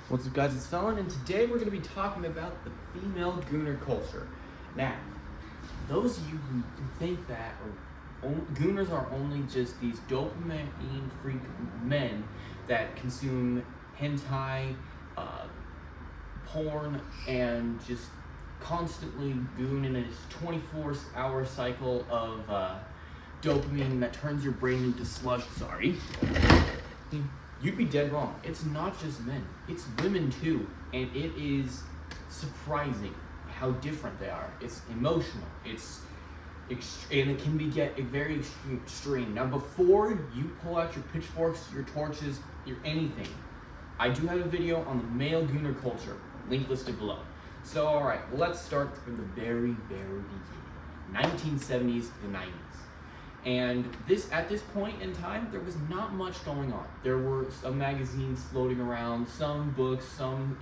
What's up, guys? It's Felon, and today we're going to be talking about the female gooner culture. Now, those of you who think that gooners are only just these dopamine freak men that consume hentai, porn, and just constantly goon in a 24-hour cycle of dopamine that turns your brain into slush. You'd be dead wrong. It's not just men, it's women too. And it is surprising how different they are. It's emotional, and it can get very extreme. Now, before you pull out your pitchforks, your torches, your anything, I do have a video on the male gooner culture, link listed below. So, alright, let's start from the very, very beginning. 1970s to the 90s. And at this point in time, there was not much going on. There were some magazines floating around, some books, some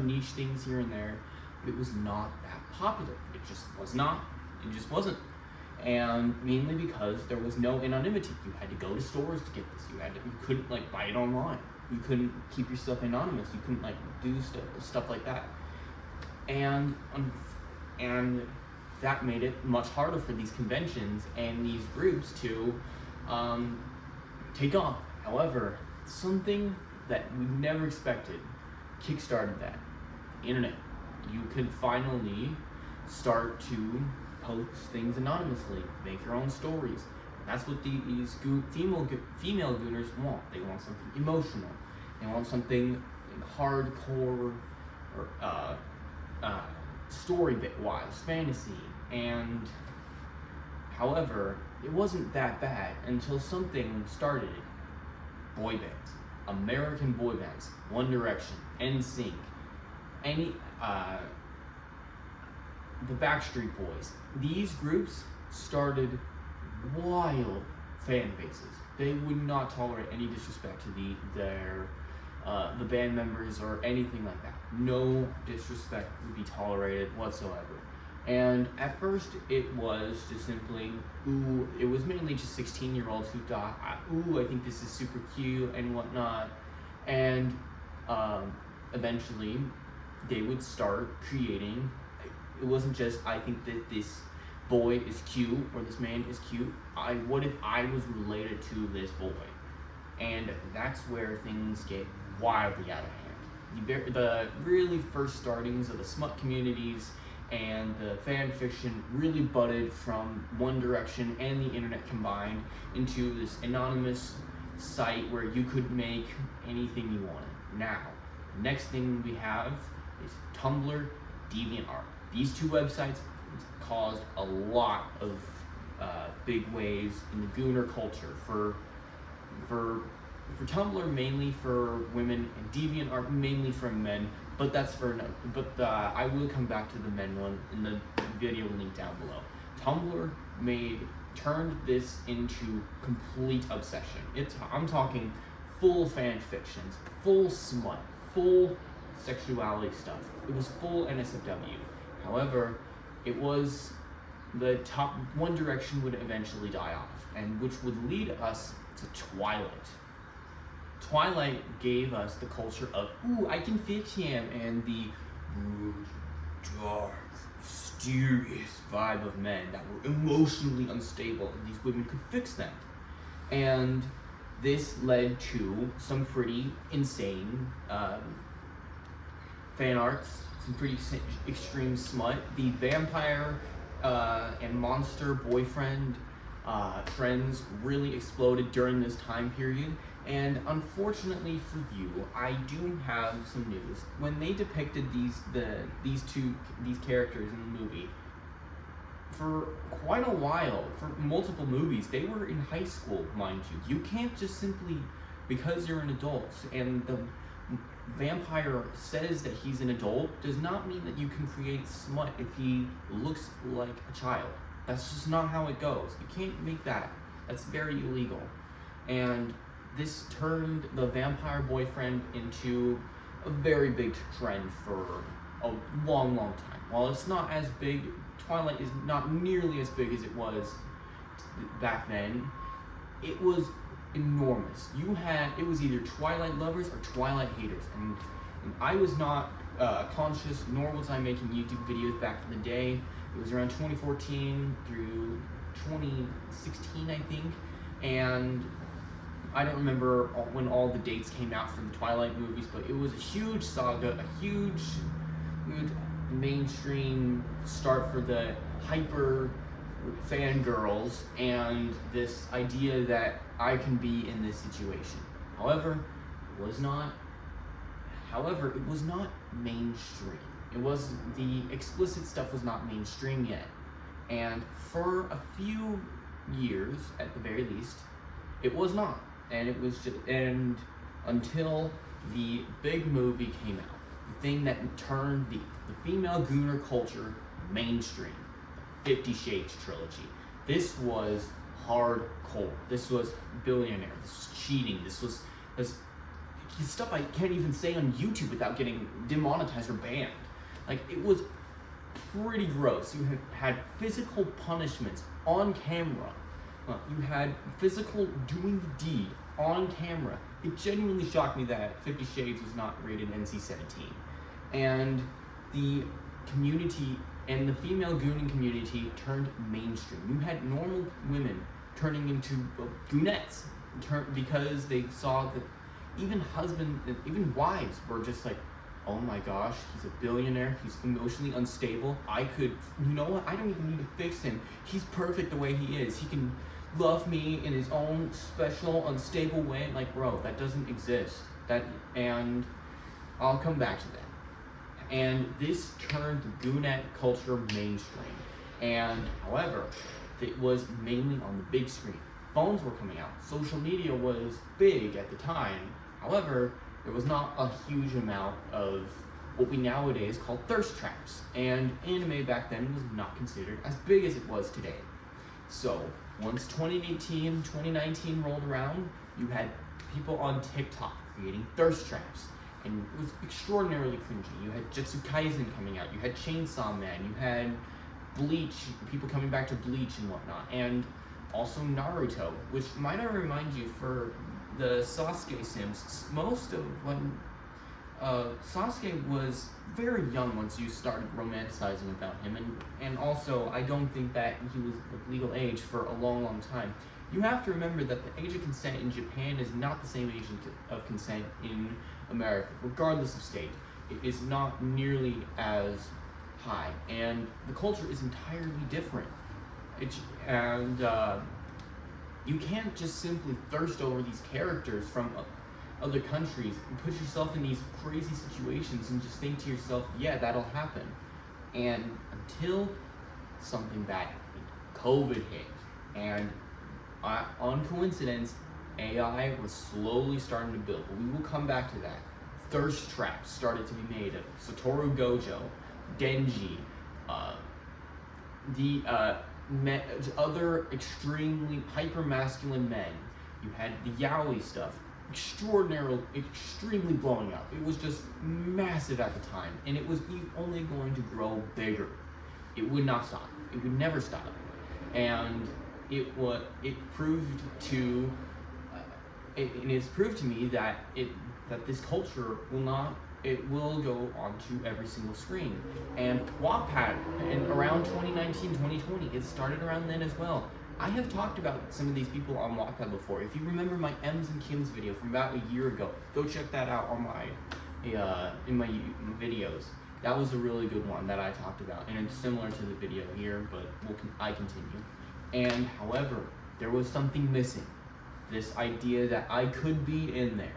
niche things here and there, but it was not that popular. It just was not. It just wasn't. And mainly because there was no anonymity. You had to go to stores to get this. You couldn't buy it online. You couldn't keep yourself anonymous. You couldn't do stuff like that. And that made it much harder for these conventions and these groups to take off. However, something that we never expected kickstarted that. The internet. You could finally start to post things anonymously, make your own stories. That's what these female gooners want. They want something emotional. They want something hardcore or story bit wise, fantasy. And however, it wasn't that bad until something started. Boy bands, American boy bands, One Direction, NSYNC, the Backstreet Boys. These groups started wild fan bases. They would not tolerate any disrespect to the band members or anything like that. No disrespect would be tolerated whatsoever. And at first, it was just simply, it was mainly just 16-year-olds who thought, I think this is super cute and whatnot. And eventually, they would start creating, it wasn't just, I think that this boy is cute or this man is cute. What if I was related to this boy? And that's where things get wildly out of hand. The really first startings of the smut communities and the fan fiction really budded from One Direction and the internet combined into this anonymous site where you could make anything you wanted. Now, the next thing we have is Tumblr, DeviantArt. These two websites caused a lot of big waves in the gooner culture. For Tumblr, mainly for women, and DeviantArt mainly for men. But that's I will come back to the men one in the video link down below. Tumblr turned this into complete obsession. I'm talking full fan fictions, full smut, full sexuality stuff. It was full NSFW. However, it was the top. One Direction would eventually die off, and which would lead us to Twilight. Twilight gave us the culture of, I can fix him, and the dark, mysterious vibe of men that were emotionally unstable, and these women could fix them. And this led to some pretty insane fan arts, some pretty extreme smut. The vampire and monster boyfriend trends really exploded during this time period. And unfortunately for you, I do have some news. When they depicted these characters in the movie, for quite a while, for multiple movies, they were in high school, mind you. You can't just simply, because you're an adult and the vampire says that he's an adult, does not mean that you can create smut if he looks like a child. That's just not how it goes. You can't make that. That's very illegal. And this turned the vampire boyfriend into a very big trend for a long, long time. While it's not as big, Twilight is not nearly as big as it was back then. It was enormous. It was either Twilight lovers or Twilight haters, and And I was not conscious, nor was I making YouTube videos back in the day. It was around 2014 through 2016, I think, and I don't remember when all the dates came out for the Twilight movies, but it was a huge saga, a huge mainstream start for the hyper fangirls and this idea that I can be in this situation. However, it was not mainstream. It was, the explicit stuff was not mainstream yet. And for a few years, at the very least, it was not. And it was just, and until the big movie came out, the thing that turned the female Gooner culture mainstream, the 50 Shades trilogy. This was hardcore. This was billionaire. This was cheating. This was stuff I can't even say on YouTube without getting demonetized or banned. Like, it was pretty gross. You had physical punishments on camera. You had physical doing the deed on camera. It genuinely shocked me that 50 Shades was not rated NC-17. And the community and the female gooning community turned mainstream. You had normal women turning into goonettes because they saw that even wives were just like, oh my gosh, he's a billionaire, he's emotionally unstable. You know what, I don't even need to fix him. He's perfect the way he is. He can love me in his own special, unstable way. Like, bro, that doesn't exist. And I'll come back to that. And this turned the goonette culture mainstream. And however, it was mainly on the big screen. Phones were coming out. Social media was big at the time. However, there was not a huge amount of what we nowadays call thirst traps. And anime back then was not considered as big as it was today. So once 2018, 2019 rolled around, you had people on TikTok creating thirst traps. And it was extraordinarily cringy. You had Jujutsu Kaisen coming out, you had Chainsaw Man, you had Bleach, people coming back to Bleach and whatnot, and also Naruto, which might I remind you, for the Sasuke sims, most of when Sasuke was very young once you started romanticizing about him, and also I don't think that he was of legal age for a long time. You have to remember that the age of consent in Japan is not the same age of consent in America, regardless of state. It is not nearly as high, and the culture is entirely different. You can't just simply thirst over these characters from other countries and put yourself in these crazy situations and just think to yourself, yeah, that'll happen. And until something bad happened, COVID hit, and on coincidence, AI was slowly starting to build. But we will come back to that. Thirst traps started to be made of Satoru Gojo, Denji, other extremely hyper-masculine men. You had the yaoi stuff, extremely blowing up. It was just massive at the time, and it was only going to grow bigger. It would not stop. It would never stop. And it proved to me that this culture will go onto every single screen. And Wattpad, and around 2019, 2020, it started around then as well. I have talked about some of these people on Wattpad before. If you remember my M's and Kim's video from about a year ago, go check that out on in my videos. That was a really good one that I talked about, and it's similar to the video here, but I continue. And however, there was something missing. This idea that I could be in there.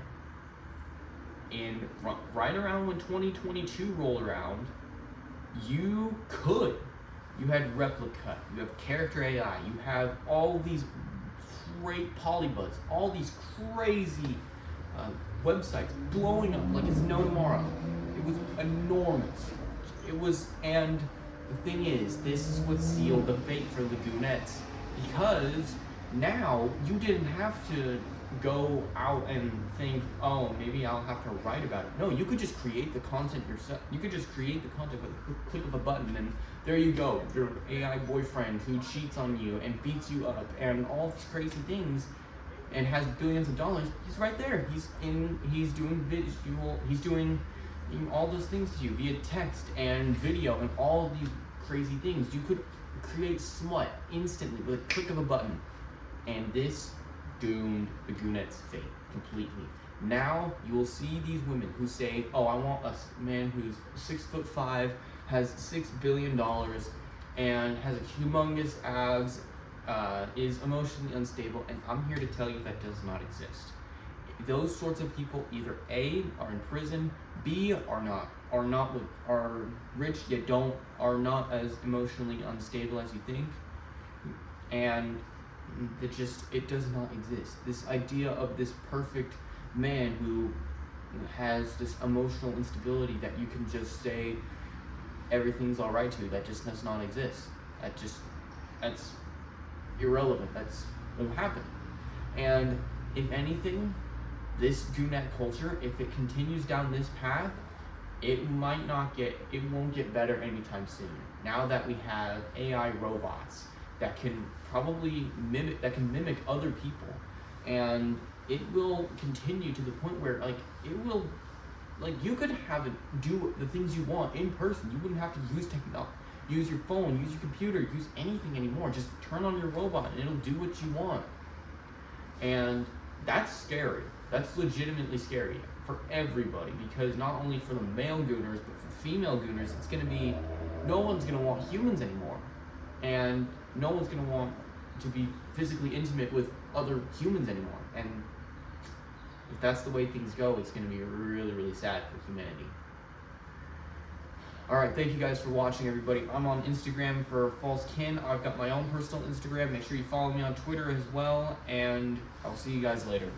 And right around when 2022 rolled around, you could. You had Replica, you have Character AI, you have all these great polybuds, all these crazy websites blowing up like it's no tomorrow. It was enormous. And the thing is, this is what sealed the fate for the goonettes, because now you didn't have to go out and think, oh, maybe I'll have to write about it. No, you could just create the content yourself. You could just create the content with a click of a button, and there you go. Your AI boyfriend who cheats on you and beats you up and all these crazy things and has billions of dollars, he's right there. He's doing all those things to you via text and video and all these crazy things. You could create smut instantly with a click of a button, and this doomed the Goonet's fate completely. Now you will see these women who say, "Oh, I want a man who's 6'5", has $6 billion, and has a humongous abs, is emotionally unstable," and I'm here to tell you that does not exist. Those sorts of people either A, are in prison, B, are rich yet are not as emotionally unstable as you think, and it does not exist. This idea of this perfect man who has this emotional instability that you can just say everything's all right to, that just does not exist. That's irrelevant. That's won't happen. And if anything, this Goonet culture, if it continues down this path, it won't get better anytime soon. Now that we have AI robots that can probably mimic other people, and it will continue to the point where you could have it do the things you want in person. You wouldn't have to use your phone, use your computer, use anything anymore. Just turn on your robot and it'll do what you want. And that's scary. That's legitimately scary for everybody, because not only for the male Gooners, but for female Gooners, it's gonna be, no one's gonna want humans anymore. And no one's gonna want to be physically intimate with other humans anymore. And if that's the way things go, it's gonna be really, really sad for humanity. Alright, thank you guys for watching, everybody. I'm on Instagram for False Kin. I've got my own personal Instagram. Make sure you follow me on Twitter as well, and I'll see you guys later.